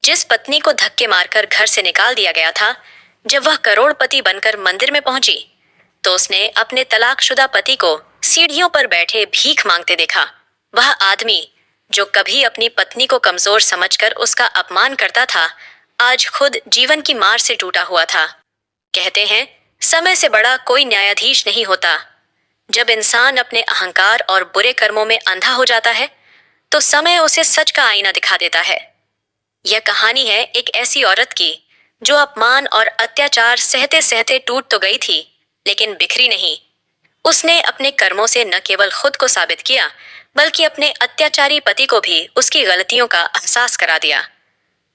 जिस पत्नी को धक्के मारकर घर से निकाल दिया गया था, जब वह करोड़पति बनकर मंदिर में पहुंची, तो उसने अपने तलाकशुदा पति को सीढ़ियों पर बैठे भीख मांगते देखा। वह आदमी जो कभी अपनी पत्नी को कमजोर समझकर उसका अपमान करता था, आज खुद जीवन की मार से टूटा हुआ था। कहते हैं, समय से बड़ा कोई न्यायाधीश नहीं होता। जब इंसान अपने अहंकार और बुरे कर्मों में अंधा हो जाता है, तो समय उसे सच का आईना दिखा देता है। यह कहानी है एक ऐसी औरत की जो अपमान और अत्याचार सहते सहते टूट तो गई थी, लेकिन बिखरी नहीं। उसने अपने कर्मों से न केवल खुद को साबित किया, बल्कि अपने अत्याचारी पति को भी उसकी गलतियों का एहसास करा दिया।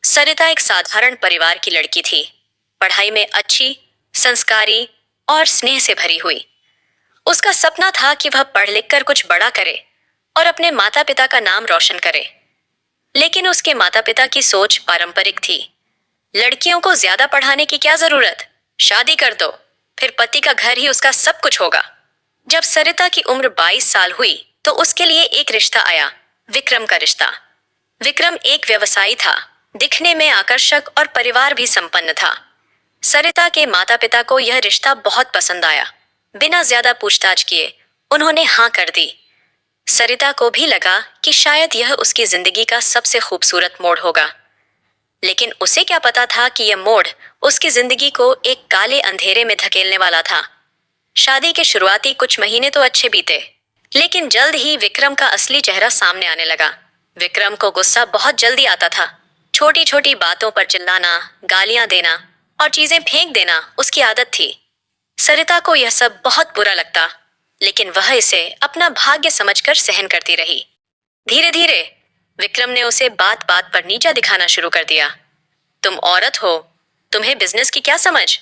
सरिता एक साधारण परिवार की लड़की थी, पढ़ाई में अच्छी, संस्कारी और स्नेह से भरी हुई। उसका सपना था कि वह पढ़ लिख कर कुछ बड़ा करे और अपने माता पिता का नाम रोशन करे। लेकिन उसके माता पिता की सोच पारंपरिक थी। लड़कियों को ज्यादा पढ़ाने की क्या जरूरत, शादी कर दो, फिर पति का घर ही उसका सब कुछ होगा। जब सरिता की उम्र 22 साल हुई, तो उसके लिए एक रिश्ता आया, विक्रम का रिश्ता। विक्रम एक व्यवसायी था, दिखने में आकर्षक और परिवार भी संपन्न था। सरिता के माता पिता को यह रिश्ता बहुत पसंद आया। बिना ज्यादा पूछताछ किए उन्होंने हाँ कर दी। सरिता को भी लगा कि शायद यह उसकी जिंदगी का सबसे खूबसूरत मोड़ होगा। लेकिन उसे क्या पता था कि यह मोड़ उसकी जिंदगी को एक काले अंधेरे में धकेलने वाला था। शादी के शुरुआती कुछ महीने तो अच्छे बीते, लेकिन जल्द ही विक्रम का असली चेहरा सामने आने लगा। विक्रम को गुस्सा बहुत जल्दी आता था। छोटी छोटी बातों पर चिल्लाना, गालियां देना और चीजें फेंक देना उसकी आदत थी। सरिता को यह सब बहुत बुरा लगता, लेकिन वह इसे अपना भाग्य समझकर सहन करती रही। धीरे धीरे विक्रम ने उसे बात बात पर नीचा दिखाना शुरू कर दिया। तुम औरत हो, तुम्हें बिजनेस की क्या समझ?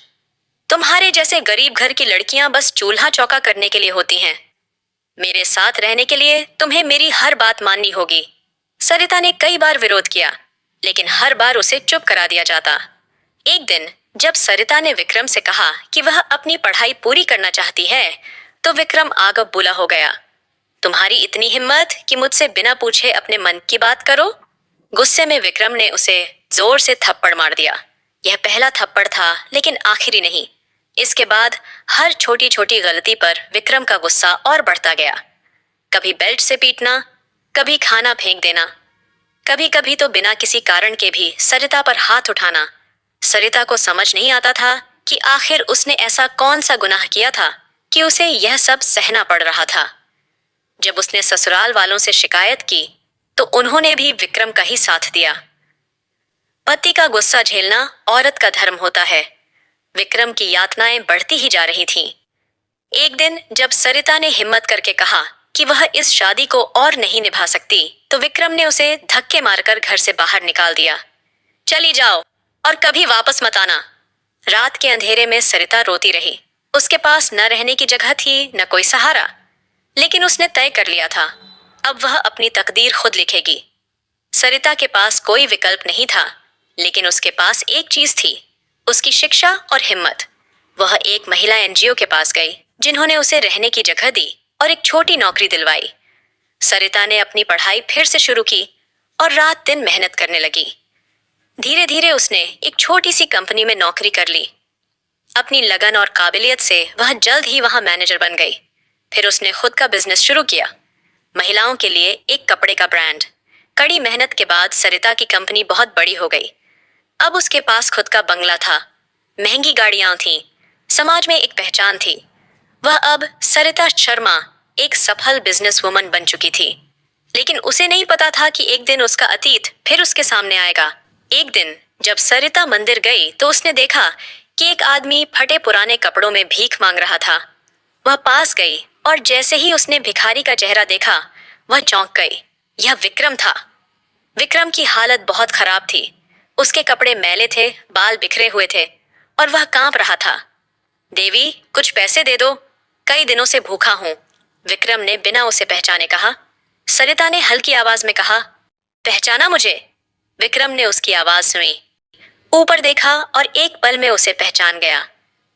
तुम्हारे जैसे गरीब घर की लड़कियां बस चूल्हा चौका करने के लिए होती हैं। मेरे साथ रहने के लिए तुम्हें मेरी हर बात माननी होगी। सरिता ने कई बार विरोध किया, लेकिन हर बार उसे चुप करा दिया जाता। एक दिन जब सरिता ने विक्रम से कहा कि वह अपनी पढ़ाई पूरी करना चाहती है, तो विक्रम आग बबूला हो गया। तुम्हारी इतनी हिम्मत कि मुझसे बिना पूछे अपने मन की बात करो? गुस्से में विक्रम ने उसे जोर से थप्पड़ मार दिया। यह पहला थप्पड़ था, लेकिन आखिरी नहीं। इसके बाद हर छोटी छोटी गलती पर विक्रम का गुस्सा और बढ़ता गया। कभी बेल्ट से पीटना, कभी खाना फेंक देना, कभी कभी तो बिना किसी कारण के भी सरिता पर हाथ उठाना। सरिता को समझ नहीं आता था कि आखिर उसने ऐसा कौन सा गुनाह किया था कि उसे यह सब सहना पड़ रहा था। जब उसने ससुराल वालों से शिकायत की, तो उन्होंने भी विक्रम का ही साथ दिया। पति का गुस्सा झेलना औरत का धर्म होता है। विक्रम की यातनाएं बढ़ती ही जा रही थीं। एक दिन जब सरिता ने हिम्मत करके कहा कि वह इस शादी को और नहीं निभा सकती, तो विक्रम ने उसे धक्के मारकर घर से बाहर निकाल दिया। चली जाओ और कभी वापस मत आना। रात के अंधेरे में सरिता रोती रही। उसके पास न रहने की जगह थी, न कोई सहारा। लेकिन उसने तय कर लिया था, अब वह अपनी तकदीर खुद लिखेगी। सरिता के पास कोई विकल्प नहीं था, लेकिन उसके पास एक चीज थी, उसकी शिक्षा और हिम्मत। वह एक महिला एनजीओ के पास गई, जिन्होंने उसे रहने की जगह दी और एक छोटी नौकरी दिलवाई। सरिता ने अपनी पढ़ाई फिर से शुरू की और रात दिन मेहनत करने लगी। धीरे धीरे उसने एक छोटी सी कंपनी में नौकरी कर ली। अपनी लगन और काबिलियत से वह जल्द ही वहां मैनेजर बन गई। फिर उसने खुद का बिजनेस शुरू किया, महिलाओं के लिए एक कपड़े का ब्रांड। कड़ी मेहनत के बाद सरिता की कंपनी बहुत बड़ी हो गई। अब उसके पास खुद का बंगला था, महंगी गाड़ियां थीं, समाज में एक पहचान थी। वह अब सरिता शर्मा एक सफल बिजनेस वुमन बन चुकी थी। लेकिन उसे नहीं पता था कि एक दिन उसका अतीत फिर उसके सामने आएगा। एक दिन जब सरिता मंदिर गई, तो उसने देखा कि एक आदमी फटे पुराने कपड़ों में भीख मांग रहा था। वह पास गई और जैसे ही उसने भिखारी का चेहरा देखा, वह चौंक गई। यह विक्रम था। विक्रम की हालत बहुत खराब थी। उसके कपड़े मैले थे, बाल बिखरे हुए थे और वह कांप रहा था। देवी, कुछ पैसे दे दो, कई दिनों से भूखा हूं, विक्रम ने बिना उसे पहचाने कहा। सरिता ने हल्की आवाज में कहा, पहचाना मुझे? विक्रम ने उसकी आवाज सुनी, ऊपर देखा और एक पल में उसे पहचान गया।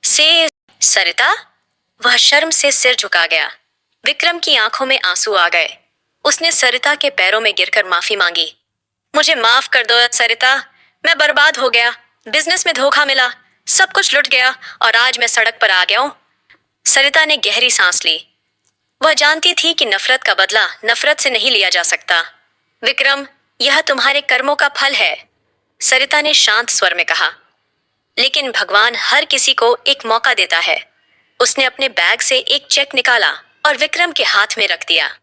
से सरिता? वह शर्म से सिर झुका गया। विक्रम की आंखों में आंसू आ गए। उसने सरिता के पैरों में गिरकर माफी मांगी। मुझे माफ कर दो सरिता, मैं बर्बाद हो गया, बिजनेस में धोखा मिला, सब कुछ लुट गया और आज मैं सड़क पर आ गया हूँ। सरिता ने गहरी सांस ली। वह जानती थी कि नफरत का बदला नफरत से नहीं लिया जा सकता। विक्रम, यह तुम्हारे कर्मों का फल है, सरिता ने शांत स्वर में कहा। लेकिन भगवान हर किसी को एक मौका देता है। उसने अपने बैग से एक चेक निकाला और विक्रम के हाथ में रख दिया।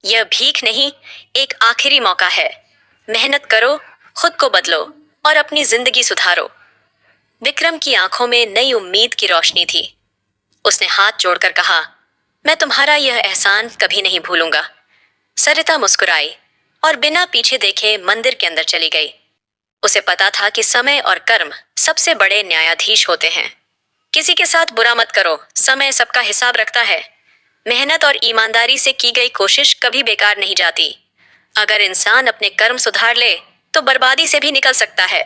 यह भीख नहीं, एक आखिरी मौका है। मेहनत करो, खुद को बदलो और अपनी जिंदगी सुधारो। विक्रम की आंखों में नई उम्मीद की रोशनी थी। उसने हाथ जोड़कर कहा, मैं तुम्हारा यह एहसान कभी नहीं भूलूंगा। सरिता मुस्कुराई और बिना पीछे देखे मंदिर के अंदर चली गई। उसे पता था कि समय और कर्म सबसे बड़े न्यायाधीश होते हैं। किसी के साथ बुरा मत करो, समय सबका हिसाब रखता है। मेहनत और ईमानदारी से की गई कोशिश कभी बेकार नहीं जाती। अगर इंसान अपने कर्म सुधार ले तो बर्बादी से भी निकल सकता है।